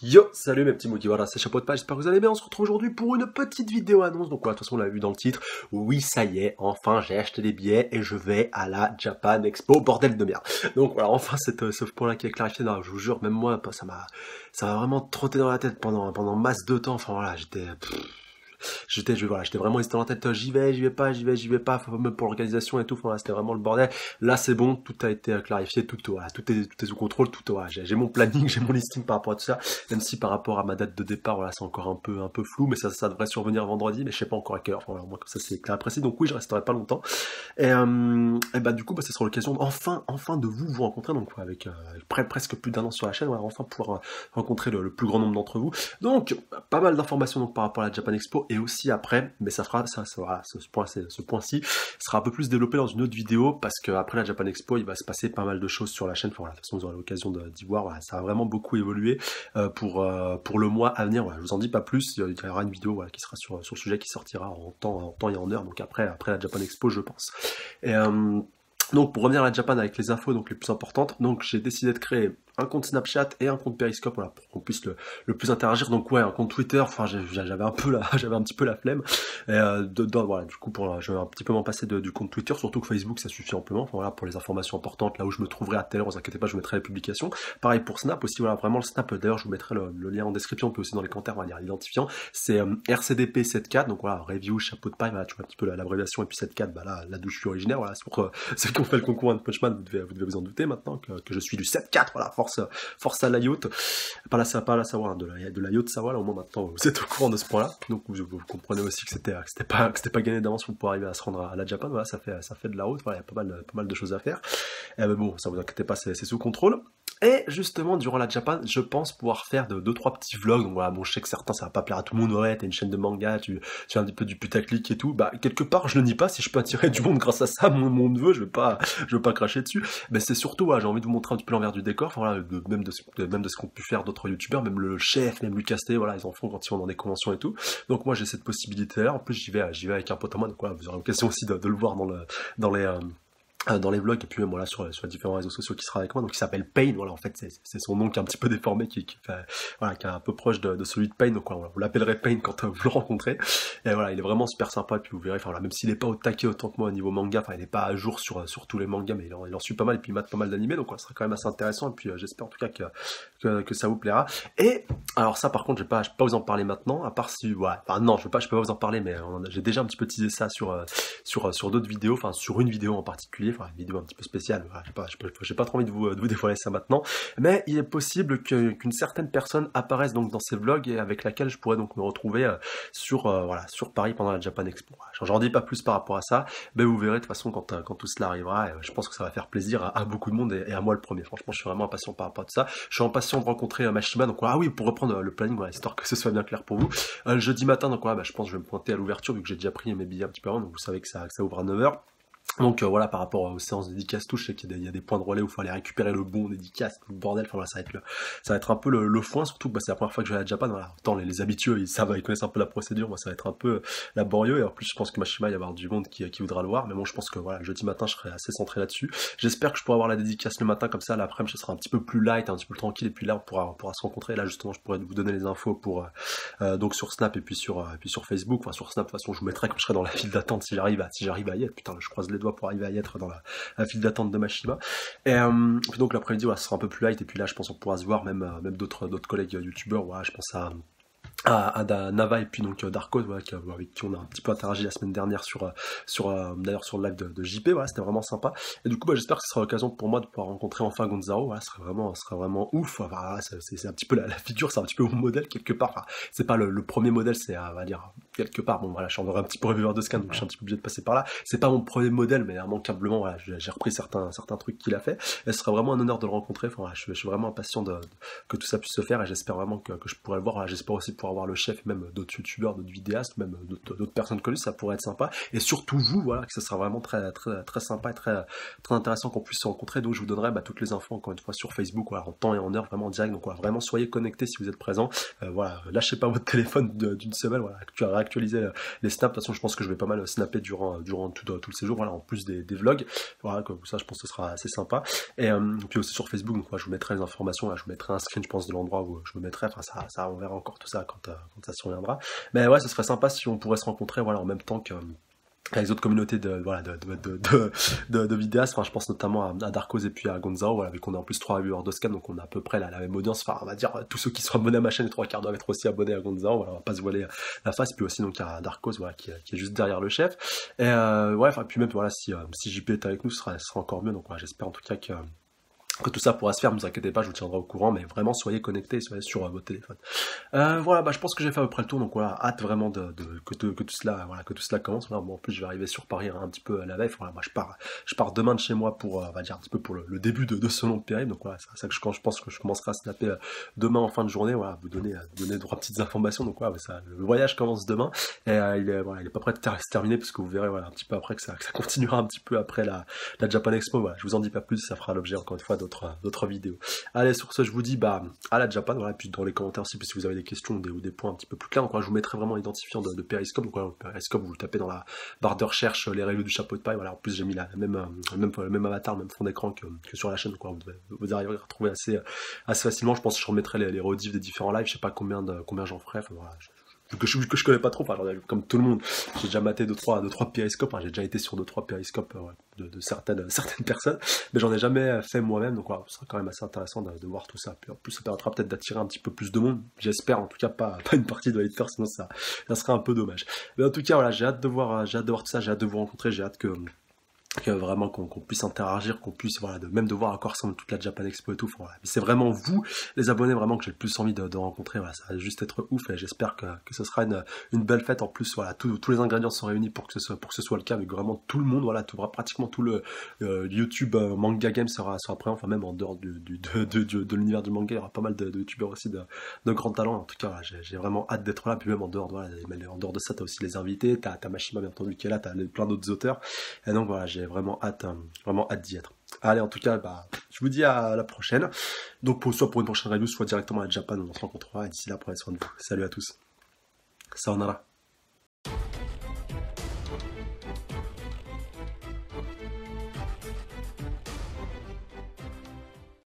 Yo, salut mes petits moutons, voilà, c'est Chapeau de Page, j'espère que vous allez bien, on se retrouve aujourd'hui pour une petite vidéo annonce, donc voilà, de toute façon on l'a vu dans le titre, oui ça y est, enfin j'ai acheté des billets et je vais à la Japan Expo, bordel de merde. Donc voilà, enfin ce point-là qui est clarifié, non, je vous jure, même moi, ça m'a vraiment trotté dans la tête pendant masse de temps, enfin voilà, j'étais vraiment hésité dans la tête, j'y vais pas, même pour l'organisation et tout, enfin, voilà, c'était vraiment le bordel. Là, c'est bon, tout a été clarifié, voilà, tout est sous contrôle, voilà, j'ai mon planning, j'ai mon listing par rapport à tout ça, même si par rapport à ma date de départ, voilà, c'est encore un peu flou, mais ça devrait survenir vendredi, mais je sais pas encore à quelle heure, enfin, voilà, moi, comme ça, c'est clair et précis, donc oui, je resterai pas longtemps. Et bah, du coup, bah, ce sera l'occasion, enfin, de vous rencontrer, donc, avec presque plus d'1 an sur la chaîne, voilà, enfin, pouvoir rencontrer le plus grand nombre d'entre vous. Donc, pas mal d'informations, donc, par rapport à la Japan Expo, et aussi après, mais voilà, ce point-ci sera un peu plus développé dans une autre vidéo, parce que après la Japan Expo, il va se passer pas mal de choses sur la chaîne, enfin, voilà, de toute façon, vous aurez l'occasion d'y voir, voilà, ça a vraiment beaucoup évolué pour le mois à venir, voilà, je vous en dis pas plus, il y aura une vidéo voilà, qui sera sur le sujet qui sortira en temps et en heure, donc après la Japan Expo, je pense. Et donc pour revenir à la Japan avec les infos donc les plus importantes, donc j'ai décidé de créer un compte Snapchat et un compte Periscope, voilà, pour qu'on puisse le plus interagir. Donc ouais, un compte Twitter, enfin j'avais un petit peu la flemme. Et voilà, du coup je vais un petit peu m'en passer du compte Twitter, surtout que Facebook ça suffit amplement. Enfin, voilà, pour les informations importantes, là où je me trouverai à telle heure, vous inquiétez pas, je vous mettrai les publications. Pareil pour Snap aussi, voilà, vraiment le Snap, d'ailleurs je vous mettrai le lien en description, puis aussi dans les commentaires, on va dire l'identifiant. C'est RCDP74, donc voilà, review, chapeau de paille, voilà, tu vois un petit peu l'abréviation, et puis 74, bah là d'où je suis originaire, voilà, c'est pour ceux qui ont fait le concours One Punch Man, vous devez vous en douter maintenant que je suis du 74, voilà, force à la yacht, pas la savoir, hein, de la yacht Savoie, là au moins maintenant vous êtes au courant de ce point-là, donc vous comprenez aussi que c'était pas gagné d'avance pour pouvoir arriver à se rendre à la Japan, voilà, ça fait de la route, voilà, il y a pas mal de choses à faire, mais bon, ça vous inquiétez pas, c'est sous contrôle. Et justement, durant la Japan, je pense pouvoir faire 2-3 petits vlogs. Donc voilà, bon, je sais que certains, ça va pas plaire à tout le monde. Ouais, t'as une chaîne de manga, tu fais un petit peu du putaclic et tout. Bah, quelque part, je le nie pas. Si je peux attirer du monde grâce à ça, mon neveu, je veux pas cracher dessus. Mais c'est surtout, j'ai envie de vous montrer un petit peu l'envers du décor. Enfin, voilà, même de ce qu'ont pu faire d'autres youtubeurs, même le chef, même Lucas T, voilà, ils en font quand ils vont dans des conventions et tout. Donc moi, j'ai cette possibilité-là. En plus, j'y vais avec un pote à moi. Donc voilà, vous aurez l'occasion aussi de le voir dans les vlogs et puis même voilà sur les différents réseaux sociaux qui sera avec moi, donc il s'appelle Pain, voilà, en fait c'est son nom qui est un petit peu déformé, qui est un peu proche de celui de Pain, donc voilà, vous l'appellerez Pain quand vous le rencontrez, et voilà, il est vraiment super sympa, et puis vous verrez, enfin voilà, même s'il est pas au taquet autant que moi au niveau manga, enfin il est pas à jour sur tous les mangas, mais il en suit pas mal, et puis il mate pas mal d'animés, donc voilà, ça sera quand même assez intéressant, et puis j'espère en tout cas que ça vous plaira. Et alors ça par contre je vais pas vous en parler maintenant, à part si non, je peux pas vous en parler, mais j'ai déjà un petit peu teasé ça sur d'autres vidéos, enfin sur une vidéo en particulier, enfin une vidéo un petit peu spéciale, voilà, j'ai pas trop envie de vous dévoiler ça maintenant, mais il est possible qu'une certaine personne apparaisse donc dans ces vlogs et avec laquelle je pourrais donc me retrouver sur Paris pendant la Japan Expo. J'en dis pas plus par rapport à ça, mais vous verrez de toute façon quand tout cela arrivera, et je pense que ça va faire plaisir à beaucoup de monde et à moi le premier. Franchement, je suis vraiment impatient par rapport à tout ça. Je suis impatient de rencontrer Mashima, donc voilà, ah oui, pour reprendre le planning, voilà, histoire que ce soit bien clair pour vous. Jeudi matin, donc voilà, je pense que je vais me pointer à l'ouverture vu que j'ai déjà pris mes billets un petit peu avant, donc vous savez que ça ouvre à 9h. Donc voilà, par rapport aux séances dédicaces tout, je sais qu'il y a des points de relais où il faut aller récupérer le bon dédicace, le bordel, enfin voilà, ça va être un peu le foin, surtout que c'est la première fois que je vais à la Japan, voilà, autant les habitués, ils connaissent un peu la procédure, moi ça va être un peu laborieux, et en plus je pense que Mashima, il va y avoir du monde qui voudra le voir, mais bon, je pense que voilà, jeudi matin, je serai assez centré là-dessus. J'espère que je pourrai avoir la dédicace le matin, comme ça, l'après-midi, ce sera un petit peu plus light, un petit peu tranquille, et puis là, on pourra se rencontrer, et là justement, je pourrais vous donner les infos pour donc sur Snap et puis sur Facebook, enfin sur Snap, de toute façon, je vous mettrai quand je serai dans la file d'attente si j'arrive à y être, putain, je croise les doigts pour arriver à y être dans la file d'attente de Mashima. Et puis donc l'après-midi, voilà, ce sera un peu plus light, et puis là, je pense qu'on pourra se voir, même d'autres collègues youtubeurs, voilà, je pense à Nava et puis donc Darko, voilà, avec qui on a un petit peu interagi la semaine dernière d'ailleurs sur le live de JP, voilà, c'était vraiment sympa. Et du coup, j'espère que ce sera l'occasion pour moi de pouvoir rencontrer enfin Gonzalo, voilà, ce sera vraiment ouf. Enfin, voilà, c'est un petit peu la figure, c'est un petit peu mon modèle quelque part. Enfin, c'est pas le premier modèle, c'est on va dire quelque part. Bon voilà, je suis un petit peu reviewer de scan, donc je suis un petit peu obligé de passer par là. C'est pas mon premier modèle, mais immanquablement, voilà, j'ai repris certains trucs qu'il a fait. Et ce sera vraiment un honneur de le rencontrer. Enfin, voilà, je suis vraiment impatient que tout ça puisse se faire, et j'espère vraiment que je pourrai le voir. Voilà, j'espère aussi pouvoir voir le chef, et même d'autres youtubeurs, d'autres vidéastes, même d'autres personnes connues, ça pourrait être sympa. Et surtout vous, voilà, que ça sera vraiment très sympa et très intéressant qu'on puisse se rencontrer. Donc je vous donnerai toutes les infos encore une fois sur Facebook, voilà, en temps et en heure, vraiment en direct. Donc voilà, vraiment soyez connectés si vous êtes présents. Voilà, lâchez pas votre téléphone d'une semaine, voilà, réactualiser les snaps. De toute façon, je pense que je vais pas mal snapper durant tout le séjour, voilà, en plus des vlogs. Voilà, comme ça, je pense que ce sera assez sympa. Et puis aussi sur Facebook, donc je vous mettrai les informations, là, je vous mettrai un screen, je pense, de l'endroit où je me mettrai. Enfin, ça, on verra encore tout ça quand ça surviendra. Mais ouais, ce serait sympa si on pourrait se rencontrer, voilà, en même temps que les autres communautés de vidéastes. Enfin, je pense notamment à Darkos et puis à Gonzalo, voilà, vu qu'on est en plus 3 viewers de scam, donc on a à peu près la même audience. Enfin, on va dire, tous ceux qui sont abonnés à ma chaîne, les 3 quarts doivent être aussi abonnés à Gonzalo, voilà, on va pas se voiler la face. Puis aussi, donc, à Darkos, voilà, qui est juste derrière le chef. Et ouais, enfin, puis même, voilà, si JP est avec nous, ce sera encore mieux. Donc, voilà, j'espère en tout cas que tout ça pourra se faire, ne vous inquiétez pas, je vous tiendrai au courant, mais vraiment soyez connectés, soyez sur votre téléphone. Voilà, bah je pense que j'ai fait à peu près le tour, donc voilà, hâte vraiment que tout cela, voilà, que tout cela commence. Voilà, bon, en plus je vais arriver sur Paris un petit peu à la veille. Voilà, moi je pars demain de chez moi pour, on va dire un petit peu pour le début de ce long périple. Donc voilà, c'est ça que je pense que je commencerai à snapper demain en fin de journée. Voilà, vous donner 3 petites informations. Donc voilà, ça, le voyage commence demain et il est pas prêt de se terminer parce que vous verrez, voilà, un petit peu après que ça continuera un petit peu après la Japan Expo. Voilà, je vous en dis pas plus, ça fera l'objet encore une fois d'autres vidéos. Allez, sur ce, je vous dis à la Japan, voilà, et puis dans les commentaires aussi, si vous avez des questions ou des points un petit peu plus clairs, donc voilà, je vous mettrai vraiment l'identifiant de Periscope. Donc voilà, Periscope, vous le tapez dans la barre de recherche, les reviews du chapeau de paille. Voilà, en plus j'ai mis le même avatar, le même fond d'écran que sur la chaîne. Donc voilà, vous arriverez à retrouver assez facilement. Je pense que je remettrai les rediffs des différents lives. Je sais pas combien j'en ferai. Enfin, voilà, que je connais pas trop, enfin, comme tout le monde, j'ai déjà maté 2-3 périscopes, hein, j'ai déjà été sur 2-3 périscopes de certaines personnes, mais j'en ai jamais fait moi-même, donc voilà, ce sera quand même assez intéressant de voir tout ça. Puis en plus, ça permettra peut-être d'attirer un petit peu plus de monde, j'espère, en tout cas pas une partie de haters, sinon ça serait un peu dommage. Mais en tout cas, voilà, j'ai hâte de voir tout ça, j'ai hâte de vous rencontrer, j'ai hâte que vraiment qu'on puisse interagir, qu'on puisse même de voir à quoi ressemble toute la Japan Expo et tout. Enfin, voilà. Mais c'est vraiment vous, les abonnés, vraiment que j'ai le plus envie de rencontrer. Voilà, ça va juste être ouf et j'espère que ce sera une belle fête. En plus, voilà, tous les ingrédients sont réunis pour que ce soit le cas, avec vraiment tout le monde, voilà, pratiquement tout le YouTube manga game sera présent. Enfin, même en dehors de l'univers du manga, il y aura pas mal de youtubeurs aussi de grands talents. En tout cas, voilà, j'ai vraiment hâte d'être là. Puis même en dehors de ça, t'as aussi les invités, t'as Mashima bien entendu qui est là, t'as plein d'autres auteurs. Et donc voilà, j'ai vraiment hâte d'y être. Allez, en tout cas, je vous dis à la prochaine. Donc soit pour une prochaine review, soit directement à Japan, on se rencontrera. Et d'ici là, prenez soin de vous. Salut à tous. Sayonara.